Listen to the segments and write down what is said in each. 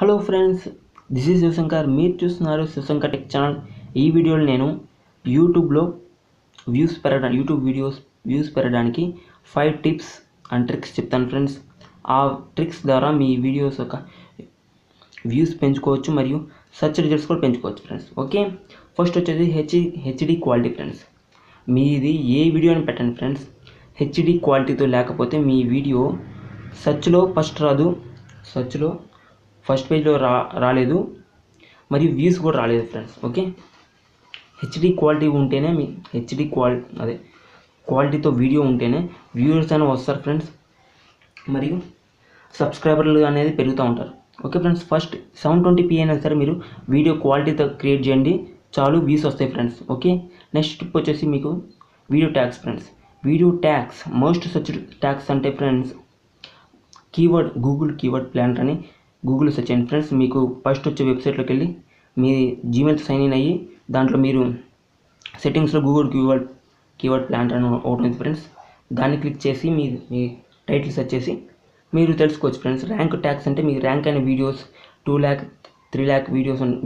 Hello friends, this is Shivashankar. మీరు చూస్తున్నారు శివశంకర్టెక్ channel. ఈ వీడియోలో నేను యూట్యూబ్లో యూట్యూబ్ వీడియోస్ వ్యూస్ పెరగడానికి 5 టిప్స్ అండ్ ట్రిక్స్ చెప్తాను ఫ్రెండ్స్. ఆ ట్రిక్స్ ద్వారా మీ వీడియోస్ యొక్క వ్యూస్ పెంచుకోవచ్చు మరియు సర్చ్ రిజల్ట్స్ కూడా పెంచుకోవచ్చు ఫ్రెండ్స్. ఓకే, ఫస్ట్ వచ్చేది హెచ్డి క్వాలిటీ ఫ్రెండ్స్. మీది ఏ వీడియోని పెట్టండి ఫ్రెండ్స్, హెచ్డి క్వాలిటీతో లేకపోతే మీ వీడియో సర్చ్లో ఫస్ట్ పేజ్లో రాలేదు మరియు వ్యూస్ కూడా రాలేదు ఫ్రెండ్స్. ఓకే, హెచ్డి క్వాలిటీ ఉంటేనే మీ క్వాలిటీతో వీడియో ఉంటేనే వ్యూవర్స్ అయినా వస్తారు ఫ్రెండ్స్ మరియు సబ్స్క్రైబర్లు అనేది పెరుగుతూ ఉంటారు. ఓకే ఫ్రెండ్స్, ఫస్ట్ 720p అయినా సరే మీరు వీడియో క్వాలిటీతో క్రియేట్ చేయండి, చాలు వ్యూస్ వస్తాయి ఫ్రెండ్స్. ఓకే, నెక్స్ట్ టిప్ వచ్చేసి మీకు video tags friends. Video tags most search tags అంటే ఫ్రెండ్స్ గూగుల్ కీవర్డ్ ప్లానర్ అని గూగుల్ సెర్చ్ చేయండి ఫ్రెండ్స్. మీకు ఫస్ట్ వచ్చే వెబ్సైట్లోకి వెళ్ళి మీ జీమెయిల్ సైన్ ఇన్ అయ్యి దాంట్లో మీరు సెట్టింగ్స్లో గూగుల్ కీవర్డ్ ప్లానర్ అని ఒకటి ఉంది ఫ్రెండ్స్. దాన్ని క్లిక్ చేసి మీ టైటిల్ సెర్చ్ చేసి మీరు తెలుసుకోవచ్చు ఫ్రెండ్స్. ర్యాంక్ ట్యాగ్స్ అంటే మీ ర్యాంక్ అయిన వీడియోస్ 2 lakh 3 lakh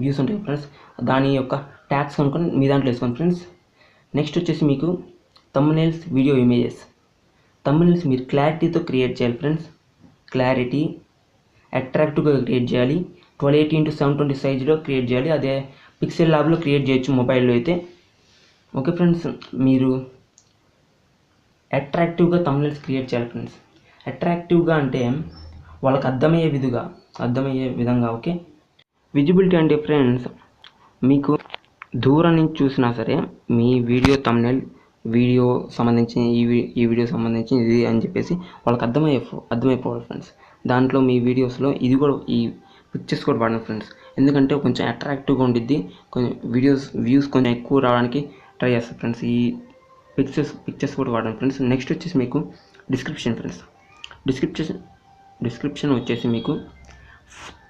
వ్యూస్ ఉంటాయి ఫ్రెండ్స్. దాని యొక్క ట్యాగ్స్ కనుక్కొని మీ దాంట్లో వేసుకోండి ఫ్రెండ్స్. నెక్స్ట్ వచ్చేసి మీకు థంబ్నెయిల్స్, వీడియో ఇమేజెస్. థంబ్నెయిల్స్ మీరు క్లారిటీతో క్రియేట్ చేయాలి ఫ్రెండ్స్. క్లారిటీ అట్రాక్టివ్గా క్రియేట్ చేయాలి. 1280x720 సైజులో క్రియేట్ చేయాలి. అదే పిక్సెల్ ల్యాబ్లో క్రియేట్ చేయొచ్చు మొబైల్లో అయితే. ఓకే ఫ్రెండ్స్, మీరు అట్రాక్టివ్గా థంబ్నెయిల్స్ క్రియేట్ చేయాలి ఫ్రెండ్స్. అట్రాక్టివ్గా అంటే వాళ్ళకి అర్థమయ్యే విధంగా. ఓకే, విజిబిలిటీ అంటే ఫ్రెండ్స్ మీకు దూరం నుంచి చూసినా సరే మీ వీడియో థంబ్నెయిల్ వీడియో సంబంధించిన ఈ వీడియో సంబంధించి ఇది అని చెప్పేసి వాళ్ళకి అర్థమైపోవాలి ఫ్రెండ్స్. దాంట్లో మీ వీడియోస్లో ఇది కూడా ఈ పిక్చర్స్ కూడా వాడండి ఫ్రెండ్స్. ఎందుకంటే కొంచెం అట్రాక్టివ్గా ఉండిద్ది, కొంచెం వ్యూస్ కొంచెం ఎక్కువ రావడానికి ట్రై చేస్తారు ఫ్రెండ్స్. ఈ పిక్చర్స్ కూడా వాడండి ఫ్రెండ్స్. నెక్స్ట్ వచ్చేసి మీకు డిస్క్రిప్షన్ ఫ్రెండ్స్. డిస్క్రిప్షన్ వచ్చేసి మీకు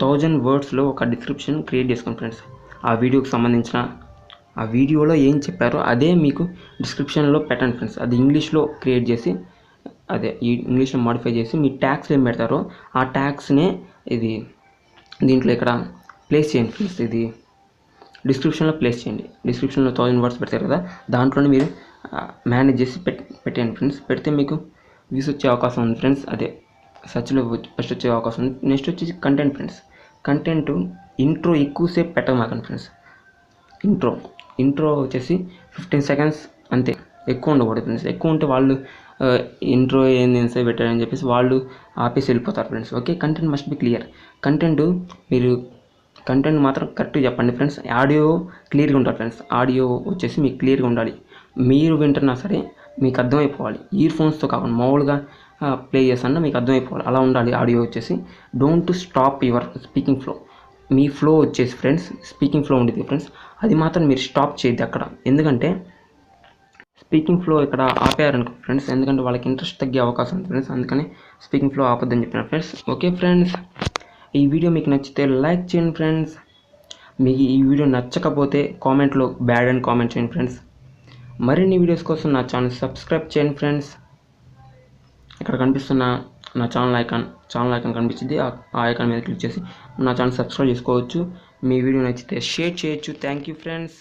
1000 wordsలో ఒక డిస్క్రిప్షన్ క్రియేట్ చేసుకోండి ఫ్రెండ్స్. ఆ వీడియోకి సంబంధించిన ఆ వీడియోలో ఏం చెప్పారో అదే మీకు డిస్క్రిప్షన్లో పెట్టండి ఫ్రెండ్స్. అది ఇంగ్లీష్లో క్రియేట్ చేసి ఇంగ్లీష్లో మాడిఫై చేసి మీ ట్యాగ్స్ ఏం పెడతారో ఆ ట్యాగ్స్నే దీంట్లో ఇక్కడ ప్లేస్ చేయండి ఫ్రెండ్స్. ఇది డిస్క్రిప్షన్లో ప్లేస్ చేయండి. డిస్క్రిప్షన్లో 1000 words పెడతారు కదా, దాంట్లోనే మీరు మేనేజ్ చేసి పెట్టండి ఫ్రెండ్స్. పెడితే మీకు వ్యూస్ వచ్చే అవకాశం ఉంది ఫ్రెండ్స్. అదే సర్చ్లో ఫస్ట్ వచ్చే అవకాశం ఉంది. నెక్స్ట్ వచ్చేసి కంటెంట్ ఫ్రెండ్స్. కంటెంట్ ఇంట్రో ఎక్కువసేపు పెట్టమాకండి ఫ్రెండ్స్. ఇంట్రో వచ్చేసి 15 seconds అంతే, ఎక్కువ ఉండకూడదు ఫ్రెండ్స్. ఎక్కువ ఉంటే వాళ్ళు ఇంట్రో ఏంది ఎంతసేపు పెట్టారని చెప్పేసి వాళ్ళు ఆపేసి వెళ్ళిపోతారు friends. Okay, content must be clear. మీరు కంటెంట్ మాత్రం కరెక్ట్గా చెప్పండి ఫ్రెండ్స్. ఆడియో క్లియర్గా ఉంటుంది ఫ్రెండ్స్. ఆడియో వచ్చేసి మీకు క్లియర్గా ఉండాలి. మీరు వింటున్నా సరే మీకు అర్థమైపోవాలి. ఇయర్ ఫోన్స్తో కాకుండా మామూలుగా ప్లే చేస్తున్నా మీకు అర్థమైపోవాలి, అలా ఉండాలి ఆడియో వచ్చేసి. Don't stop your speaking flow. Me flow వచ్చేసి ఫ్రెండ్స్ స్పీకింగ్ ఫ్లో ఉండేది ఫ్రెండ్స్, అది మాత్రం మీరు స్టాప్ చేయద్దు అక్కడ. ఎందుకంటే స్పీకింగ్ ఫ్లో ఇక్కడ ఆపేయారనుకో ఫ్రెండ్స్, ఎందుకంటే వాళ్ళకి ఇంట్రెస్ట్ తగ్గే అవకాశం ఉంది ఫ్రెండ్స్. అందుకని స్పీకింగ్ ఫ్లో ఆపొద్దని చెప్పిన ఫ్రెండ్స్. ఓకే ఫ్రెండ్స్, ఈ వీడియో మీకు నచ్చితే లైక్ చేయండి ఫ్రెండ్స్. మీకు ఈ వీడియో నచ్చకపోతే కామెంట్లో బ్యాడ్ అని కామెంట్ చేయండి ఫ్రెండ్స్. మరిన్ని వీడియోస్ కోసం నా ఛానల్ సబ్స్క్రైబ్ చేయండి ఫ్రెండ్స్. ఇక్కడ కనిపిస్తున్న నా ఛానల్ ఐకాన్ కనిపించింది. ఆ ఐకాన్ మీద క్లిక్ చేసి నా ఛానల్ సబ్స్క్రైబ్ చేసుకోవచ్చు. మీ వీడియో నచ్చితే షేర్ చేయొచ్చు. Thank you friends.